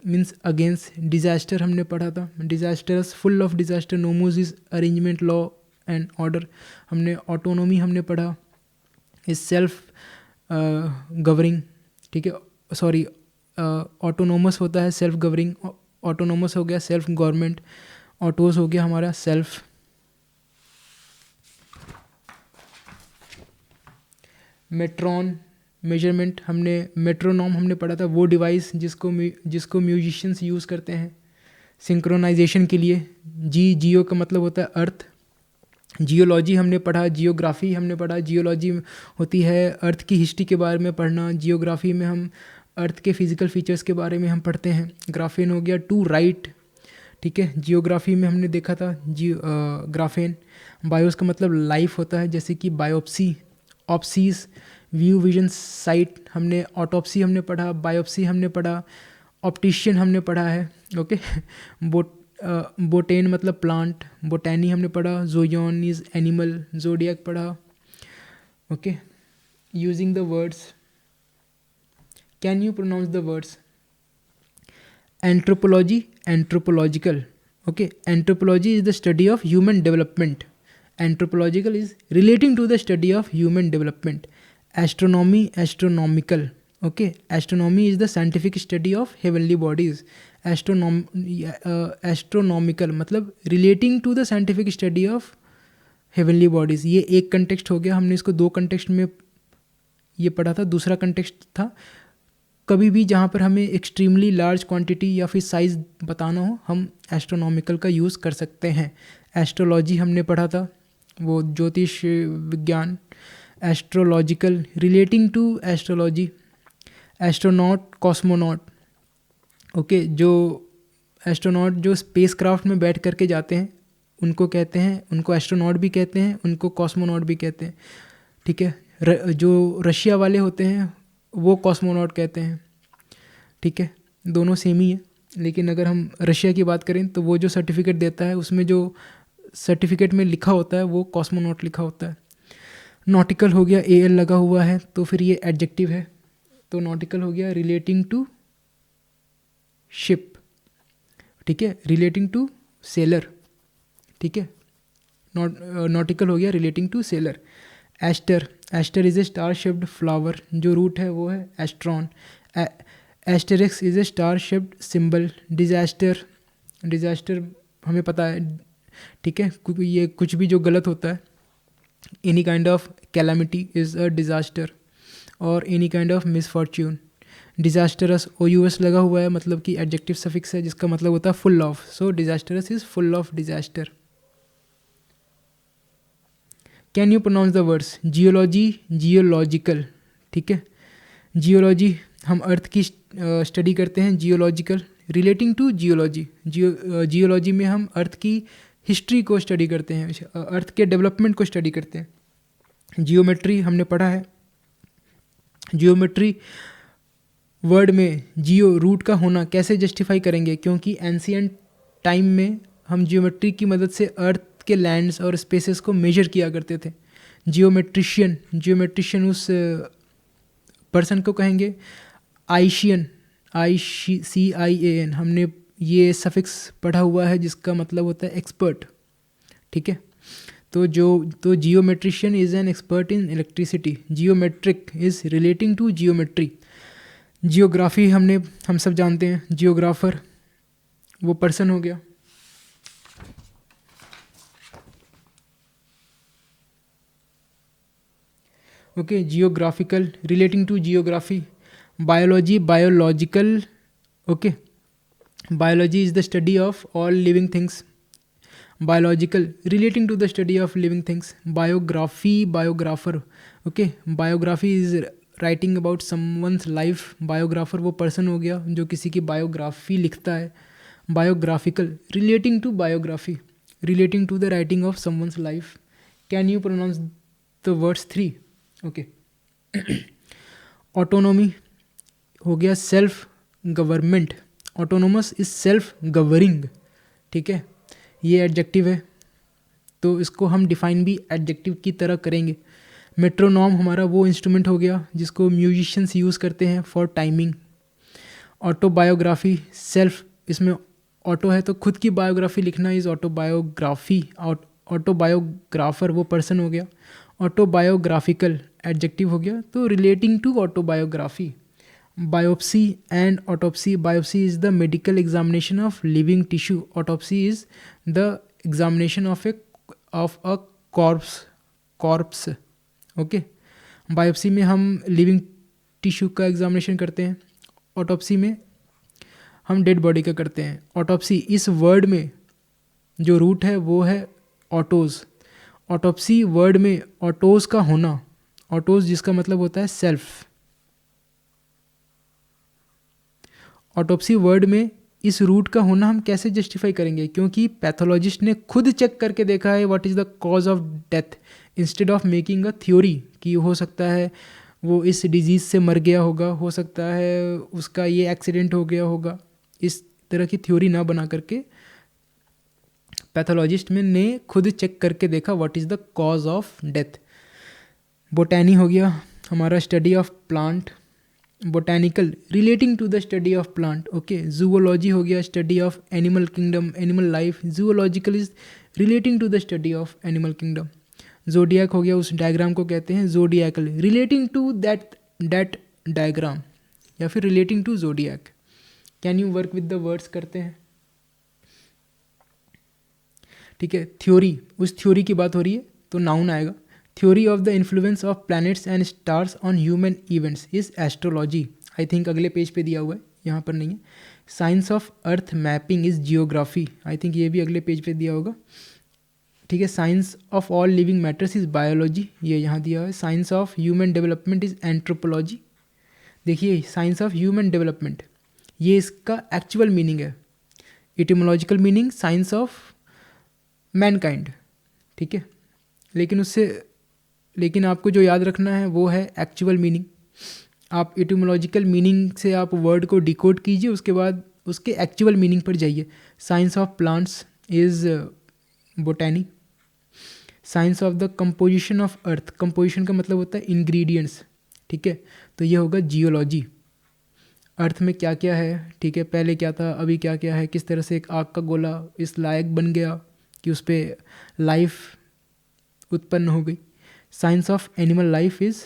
मीन्स अगेंस्ट, डिजास्टर हमने पढ़ा था, disasters, full of disaster. Nomos is arrangement, law and order हमने। ऑटोनोमी हमने पढ़ा, इज सेल्फ गवर्निंग। ठीक है, सॉरी, ऑटोनोमस होता है सेल्फ गवर्निंग, ऑटोनोमस हो गया सेल्फ गवर्नमेंट, ऑटोस हो गया हमारा सेल्फ। मेट्रॉन मेजरमेंट हमने, मेट्रोनॉम हमने पढ़ा था, वो डिवाइस जिसको म्यूजिशियंस यूज़ करते हैं सिंक्रोनाइजेशन के लिए। जियो का मतलब होता है अर्थ। जियोलॉजी हमने पढ़ा, जियोग्राफी हमने पढ़ा। जियोलॉजी होती है अर्थ की हिस्ट्री के बारे में पढ़ना। जियोग्राफी में हम अर्थ के फिजिकल फीचर्स के बारे में हम पढ़ते हैं। ग्राफेन हो गया टू राइट। ठीक है, जियोग्राफी में हमने देखा था ग्राफेन। बायोस का मतलब लाइफ होता है, जैसे कि बायोप्सी, ऑप्सीज, व्यू, विजन, साइट हमने। ऑटोप्सी हमने पढ़ा, बायोप्सी हमने पढ़ा, ऑप्टिशियन हमने पढ़ा है। ओके, बोटेन मतलब प्लांट, बोटैनी हमने पढ़ा। जोयोन इज एनिमल, जोडियक पढ़ा। Okay, using the words, can you pronounce the words? Anthropology, anthropological. Okay, anthropology is the study of human development, anthropological is relating to the study of human development. Astronomy, astronomical. Okay, astronomy is the scientific study of heavenly bodies. Astronomical मतलब relating to the scientific study of heavenly bodies. ये एक context हो गया, हमने इसको दो context में ये पढ़ा था। दूसरा कंटेक्स्ट था कभी भी जहाँ पर हमें एक्सट्रीमली लार्ज क्वांटिटी या फिर साइज़ बताना हो, हम एस्ट्रोनॉमिकल का यूज़ कर सकते हैं। एस्ट्रोलॉजी हमने पढ़ा था, वो ज्योतिष विज्ञान। Astrological relating to astrology. Astronaut, cosmonaut. Okay, जो एस्ट्रोनॉट जो स्पेस क्राफ्ट में बैठ करके जाते हैं उनको कहते हैं, उनको एस्ट्रोनॉट भी कहते हैं, उनको कॉस्मोनॉट भी कहते हैं। ठीक है, जो रशिया वाले होते हैं वो कॉस्मोनॉट कहते हैं। ठीक है, दोनों सेम ही है, लेकिन अगर हम रशिया की बात करें तो वो जो सर्टिफिकेट देता है उसमें जो सर्टिफिकेट में लिखा होता है वो कॉस्मोनॉट लिखा होता है। नॉटिकल हो गया, AL लगा हुआ है तो फिर ये एडजेक्टिव है, तो नॉटिकल हो गया रिलेटिंग टू शिप। ठीक है, रिलेटिंग टू सेलर। ठीक है, नॉटिकल हो गया relating to sailor. Aster, aster is a star shaped flower, जो रूट है वो है astron. Asterisks is a star shaped symbol. Disaster, disaster हमें पता है। ठीक है, क्योंकि ये कुछ भी जो गलत होता है, any kind of calamity is a disaster. और any kind of misfortune. Disastrous OUS लगा हुआ है, मतलब कि एडजेक्टिव सफिक्स है जिसका मतलब होता है full of, so disastrous is full of disaster. Can you pronounce the words geology, geological, ठीक है। जियोलॉजी हम अर्थ की स्टडी करते हैं, geological relating to geology, geology में हम अर्थ की हिस्ट्री को स्टडी करते हैं, अर्थ के डेवलपमेंट को स्टडी करते हैं। जियोमेट्री हमने पढ़ा है, जियोमेट्री वर्ड में जियो रूट का होना कैसे जस्टिफाई करेंगे, क्योंकि एंशियंट टाइम में हम जियोमेट्री की मदद से अर्थ के लैंड्स और स्पेसेस को मेजर किया करते थे। जियोमेट्रिशियन उस पर्सन को कहेंगे आइशियन, ICIAN, हमने ये सफिक्स पढ़ा हुआ है जिसका मतलब होता है एक्सपर्ट, ठीक है। तो geometrician is an expert in electricity, geometric is relating to geometry. Geography हम सब जानते हैं, जियोग्राफर वो पर्सन हो गया। Okay, geographical relating to geography. Biology, biological, okay, biology is the study of all living things. Biological relating to the study of living things. Biography, biographer, okay, biography is writing about someone's life. Biographer वो person हो गया जो किसी की biography लिखता है। Biographical relating to biography, relating to the writing of someone's life. Can you pronounce the words 3? Okay, autonomy हो गया self government, autonomous is self governing, ठीक है, ये एडजेक्टिव है तो इसको हम डिफाइन भी एडजेक्टिव की तरह करेंगे। मेट्रोनॉम हमारा वो इंस्ट्रूमेंट हो गया जिसको म्यूजिशियंस यूज़ करते हैं फॉर टाइमिंग। ऑटोबायोग्राफी, सेल्फ, इसमें ऑटो है तो खुद की बायोग्राफी लिखना इज़ ऑटोबायोग्राफी। ऑटोबायोग्राफर वो पर्सन हो गया। ऑटोबायोग्राफिकल एडजेक्टिव हो गया, तो relating to autobiography. Biopsy and autopsy, biopsy is the medical examination of living tissue, autopsy is the examination of a corpse, okay. Biopsy में हम लिविंग टिश्यू का एग्जामिनेशन करते हैं, ऑटोप्सी में हम डेड बॉडी का करते हैं। ऑटोप्सी इस वर्ड में जो रूट है वो है ऑटोज। ऑटोप्सी वर्ड में ऑटोज का होना, ऑटोज जिसका मतलब होता है सेल्फ। ऑटोप्सी वर्ड में इस रूट का होना हम कैसे जस्टिफाई करेंगे, क्योंकि पैथोलॉजिस्ट ने खुद चेक करके देखा है what is the cause of death, instead of making a theory कि हो सकता है वो इस डिजीज़ से मर गया होगा, हो सकता है उसका ये एक्सीडेंट हो गया होगा, इस तरह की थ्योरी ना बना करके पैथोलॉजिस्ट में ने खुद चेक करके देखा what is the cause of death. Botany हो गया हमारा study of plant, botanical relating to the study of plant, okay. Zoology हो गया study of animal kingdom, animal life, zoological is relating to the study of animal kingdom. Zodiac हो गया, उस diagram को कहते हैं zodiacal, relating to that diagram या फिर relating to zodiac. Can you work with the words करते हैं, ठीक है। थ्योरी, उस थ्योरी की बात हो रही है तो नाउन आएगा। Theory of the influence of planets and stars on human events is astrology, I think अगले पेज पे दिया हुआ है, यहाँ पर नहीं है। Science of earth mapping is geography, I think ये भी अगले पेज पे दिया होगा, ठीक है। Science of all living matters is biology, ये यहाँ दिया हुआ है। Science of human development is anthropology, देखिए साइंस ऑफ ह्यूमन डेवलपमेंट ये इसका एक्चुअल मीनिंग है। इटिमोलॉजिकल मीनिंग साइंस ऑफ मैनकाइंड, ठीक है। लेकिन आपको जो याद रखना है वो है एक्चुअल मीनिंग। आप इटिमोलॉजिकल मीनिंग से आप वर्ड को डिकोड कीजिए, उसके बाद उसके एक्चुअल मीनिंग पर जाइए। Science of plants is botany. Science of the composition of earth, composition का मतलब होता है इंग्रेडिएंट्स, ठीक है, तो ये होगा जियोलॉजी। अर्थ में क्या क्या है, ठीक है, पहले क्या था अभी क्या क्या है, किस तरह से एक आग का गोला इस लायक बन गया कि उस पर लाइफ उत्पन्न हो गई। Science of animal life is,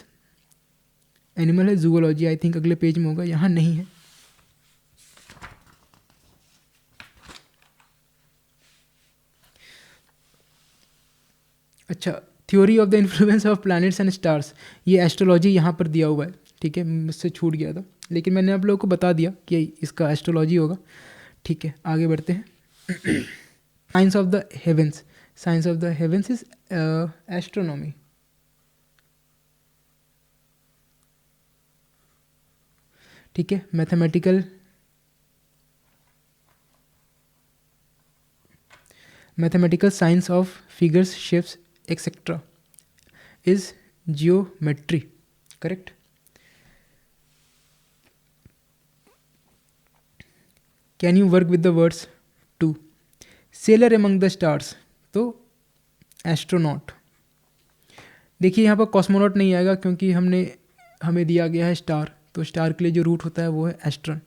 animal है जूओलॉजी, आई थिंक अगले पेज में होगा, यहाँ नहीं है। अच्छा, theory of the influence of planets and stars, ये एस्ट्रोलॉजी यहाँ पर दिया हुआ है। ठीक है, मुझसे छूट गया था, लेकिन मैंने आप लोगों को बता दिया कि इसका एस्ट्रोलॉजी होगा। ठीक है, आगे बढ़ते हैं। Science of the heavens, science of the heavens is astronomy. ठीक है, mathematical science of figures, shapes etcetera is geometry, correct. Can you work with the words two, sailor among the stars, तो astronaut. देखिए यहाँ पर cosmonaut नहीं आएगा क्योंकि हमें दिया गया है स्टार, तो स्टार के लिए जो रूट होता है वो है astron.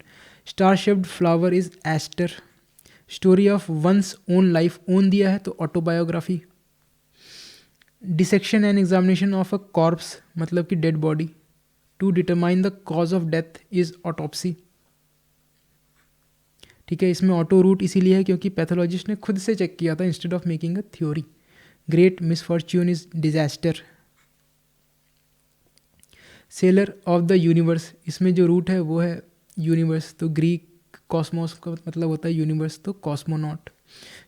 Star shaped flower is aster. Story of one's own life, own दिया है तो autobiography. Dissection and examination of a corpse, मतलब कि dead body. To determine the cause of death is autopsy. ठीक है, इसमें ऑटो रूट इसीलिए है क्योंकि पैथोलॉजिस्ट ने खुद से चेक किया था instead of making a theory. Great misfortune is disaster. Seller of the universe, इसमें जो रूट है वो है यूनिवर्स, तो ग्रीक कॉस्मोस का मतलब होता है यूनिवर्स, तो cosmonaut.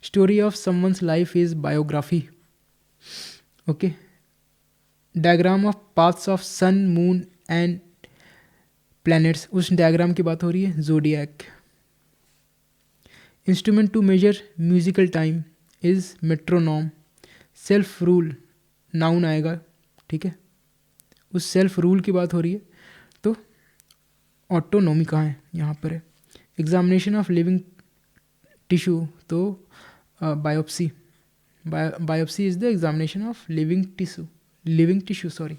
Story of someone's life is biography. Okay, diagram of paths of sun, moon and planets, उस डायग्राम की बात हो रही है, zodiac. Instrument to measure musical time is metronome. Self rule noun आएगा, ठीक है, उस सेल्फ रूल की बात हो रही है, तो ऑटोनॉमी कहाँ है, यहाँ पर है। एग्जामिनेशन ऑफ लिविंग टिश्यू, तो biopsy. Biopsy is the examination of living tissue sorry.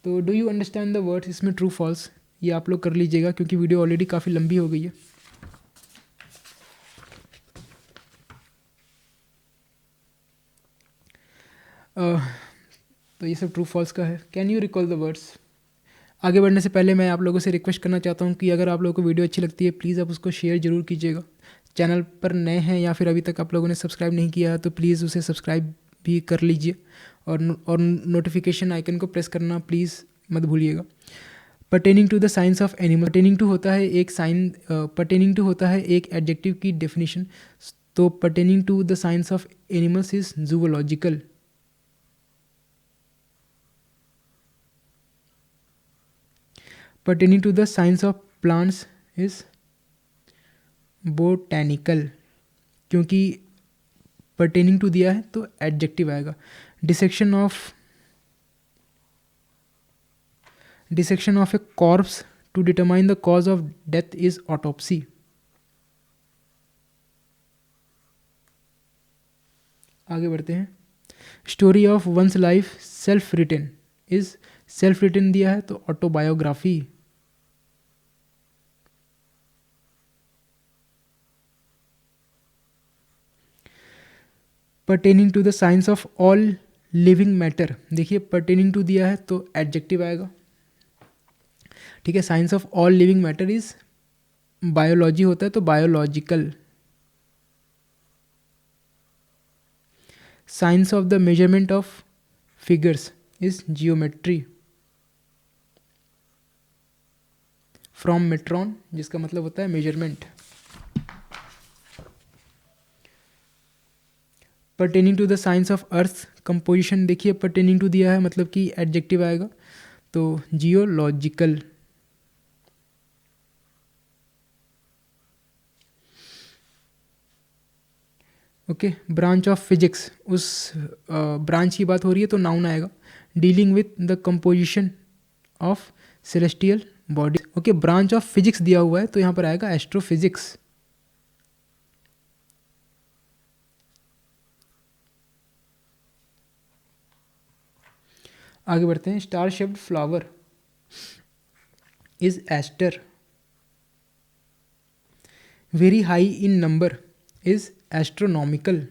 तो do you understand the words, इसमें ट्रू फॉल्स ये आप लोग कर लीजिएगा क्योंकि वीडियो ऑलरेडी काफ़ी लंबी हो गई है। तो ये सब ट्रू फॉल्स का है। Can you recall the words. आगे बढ़ने से पहले मैं आप लोगों से रिक्वेस्ट करना चाहता हूँ कि अगर आप लोगों को वीडियो अच्छी लगती है प्लीज़ आप उसको शेयर ज़रूर कीजिएगा। चैनल पर नए हैं या फिर अभी तक आप लोगों ने सब्सक्राइब नहीं किया है तो प्लीज़ उसे सब्सक्राइब भी कर लीजिए और नोटिफिकेशन आइकन को प्रेस करना प्लीज़ मत भूलिएगा। Pertaining to the science of animal, pertaining to होता है एक एडजेक्टिव की डेफिनेशन, तो pertaining to the science of animals is zoological. Pertaining to the science of plants is botanical, क्योंकि पर्टेनिंग टू दिया है तो एडजेक्टिव आएगा। Dissection of a corpse to determine the cause of death is autopsy. आगे बढ़ते हैं। Story of one's life self written is, self written दिया है तो autobiography. Pertaining to the science of all living matter, देखिए pertaining to दिया है तो एडजेक्टिव आएगा, ठीक है। Science of all living matter is biology होता है तो biological. Science of the measurement of figures is geometry. From metron, जिसका मतलब होता है measurement. Pertaining to the science of earth composition, देखिए पर्टेनिंग टू दिया है मतलब कि एडजेक्टिव आएगा तो geological. Okay, branch of physics, उस ब्रांच की बात हो रही है तो नाउन आएगा। Dealing with the composition of celestial body. Okay, branch of physics दिया हुआ है तो यहाँ पर आएगा एस्ट्रोफिजिक्स। आगे बढ़ते हैं। Star shaped flower is aster. Very high in number is astronomical.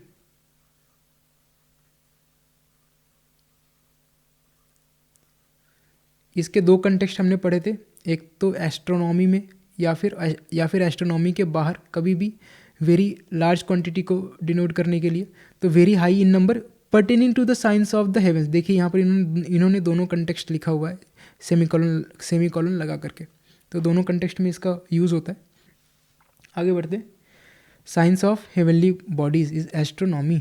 इसके दो कंटेक्स्ट हमने पढ़े थे, एक तो एस्ट्रोनॉमी में या फिर एस्ट्रोनॉमी के बाहर कभी भी वेरी लार्ज क्वांटिटी को डिनोट करने के लिए। तो very high in number pertaining to the science of the heavens, देखिए यहाँ पर इन्होंने दोनों कंटेक्स्ट लिखा हुआ है। सेमीकोलन लगा करके। तो दोनों कंटेक्स्ट में इसका यूज़ होता है। आगे बढ़ते हैं। Science of heavenly bodies is astronomy.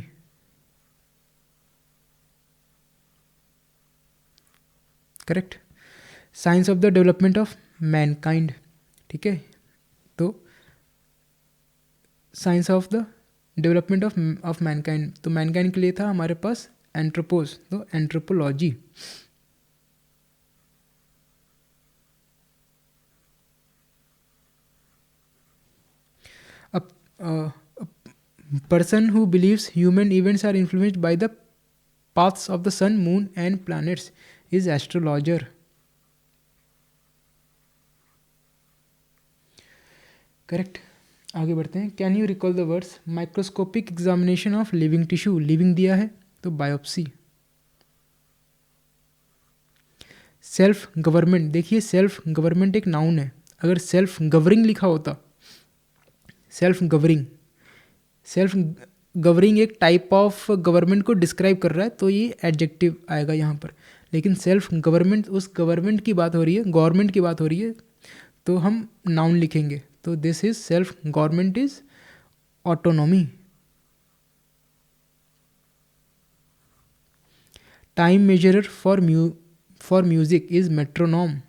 Correct. Science of the development of Mankind, ठीक है। तो science of the development of Mankind, तो मैनकाइंड के लिए था हमारे पास एंथ्रोपोस, तो anthropology. person who believes human events are influenced by the paths of the sun, moon and planets is astrologer. Correct. आगे बढ़ते हैं। Can you recall the words microscopic examination of living tissue, living दिया है तो biopsy. Self government, देखिए self government एक noun है, अगर सेल्फ गवरिंग लिखा होता, सेल्फ गवरिंग एक टाइप ऑफ गवर्नमेंट को डिस्क्राइब कर रहा है तो ये एडजेक्टिव आएगा यहाँ पर। लेकिन सेल्फ गवर्नमेंट, उस गवर्नमेंट की बात हो रही है, गवर्नमेंट की बात हो रही है, तो हम नाउन लिखेंगे। तो this is self government is autonomy. Time measurer for music is metronome.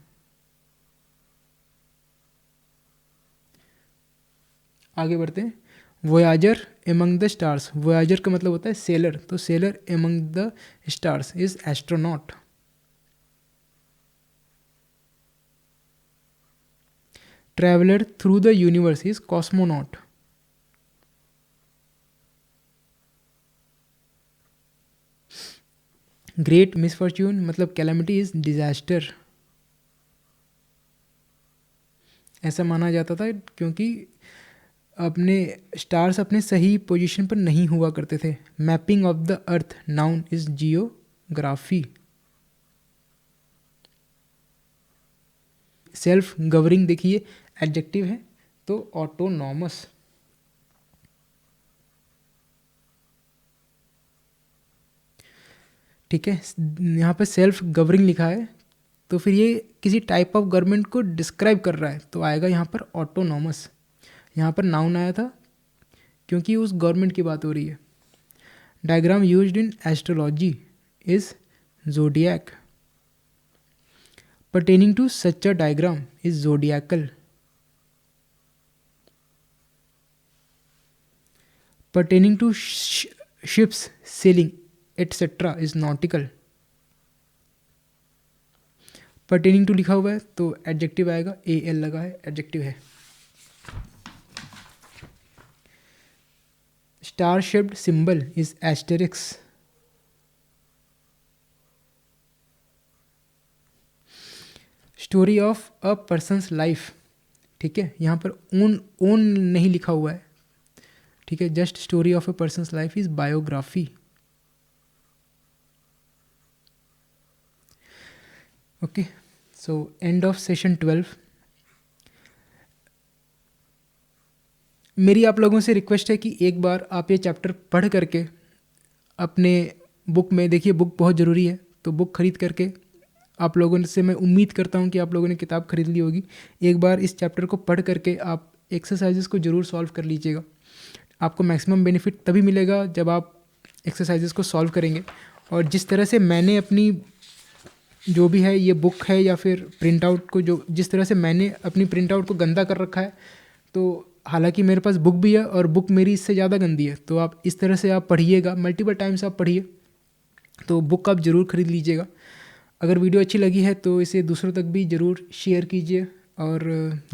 आगे बढ़ते हैं। Voyager among the stars, voyager का मतलब होता है सेलर, तो sailor among the stars is astronaut. Traveller through the universe is cosmonaut. Great misfortune मतलब calamity is disaster. ऐसा माना जाता था क्योंकि अपने स्टार्स अपने सही पोजीशन पर नहीं हुआ करते थे। Mapping of the earth noun is geography. Self governing देखिए एडजेक्टिव है तो ऑटोनॉमस। ठीक है, यहाँ पे सेल्फ गवर्निंग लिखा है तो फिर ये किसी टाइप ऑफ गवर्नमेंट को डिस्क्राइब कर रहा है तो आएगा यहाँ पर ऑटोनॉमस। यहाँ पर नाउन आया था क्योंकि उस गवर्नमेंट की बात हो रही है। Diagram used in astrology is zodiac. pertaining to such a diagram is zodiacal. Pertaining to ships sailing etc is nautical. pertaining to लिखा हुआ है तो एडजेक्टिव आएगा, al लगा है एडजेक्टिव है। Star shaped symbol is asterisk. Story of a person's life, ठीक है, यहाँ पर ओन नहीं लिखा हुआ है, ठीक है, just story of a person's life is biography. Okay, so end of session 12। मेरी आप लोगों से रिक्वेस्ट है कि एक बार आप ये चैप्टर पढ़ करके अपने बुक में देखिए, बुक बहुत ज़रूरी है, तो बुक खरीद करके आप लोगों से मैं उम्मीद करता हूँ कि आप लोगों ने किताब खरीद ली होगी। एक बार इस चैप्टर को पढ़ करके आप एक्सरसाइजेस को ज़रूर सॉल्व कर लीजिएगा। आपको मैक्सिमम बेनिफिट तभी मिलेगा जब आप एक्सरसाइजेस को सॉल्व करेंगे। और जिस तरह से मैंने अपनी जो भी है ये बुक है या फिर प्रिंट आउट को, जो जिस तरह से मैंने अपनी प्रिंट आउट को गंदा कर रखा है, तो हालांकि मेरे पास बुक भी है और बुक मेरी इससे ज़्यादा गंदी है, तो आप इस तरह से आप पढ़िएगा, मल्टीपल टाइम्स आप पढ़िए, तो बुक आप ज़रूर खरीद लीजिएगा। अगर वीडियो अच्छी लगी है तो इसे दूसरों तक भी ज़रूर शेयर कीजिए और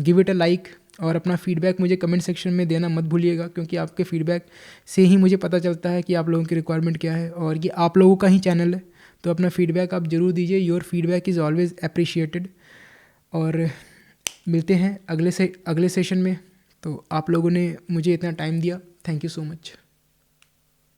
गिव इट अ लाइक, और अपना फीडबैक मुझे कमेंट सेक्शन में देना मत भूलिएगा, क्योंकि आपके फीडबैक से ही मुझे पता चलता है कि आप लोगों की रिक्वायरमेंट क्या है, और ये आप लोगों का ही चैनल है, तो अपना फीडबैक आप ज़रूर दीजिए। Your feedback is always appreciated. और मिलते हैं अगले सेशन में। तो आप लोगों ने मुझे इतना टाइम दिया, थैंक यू सो मच।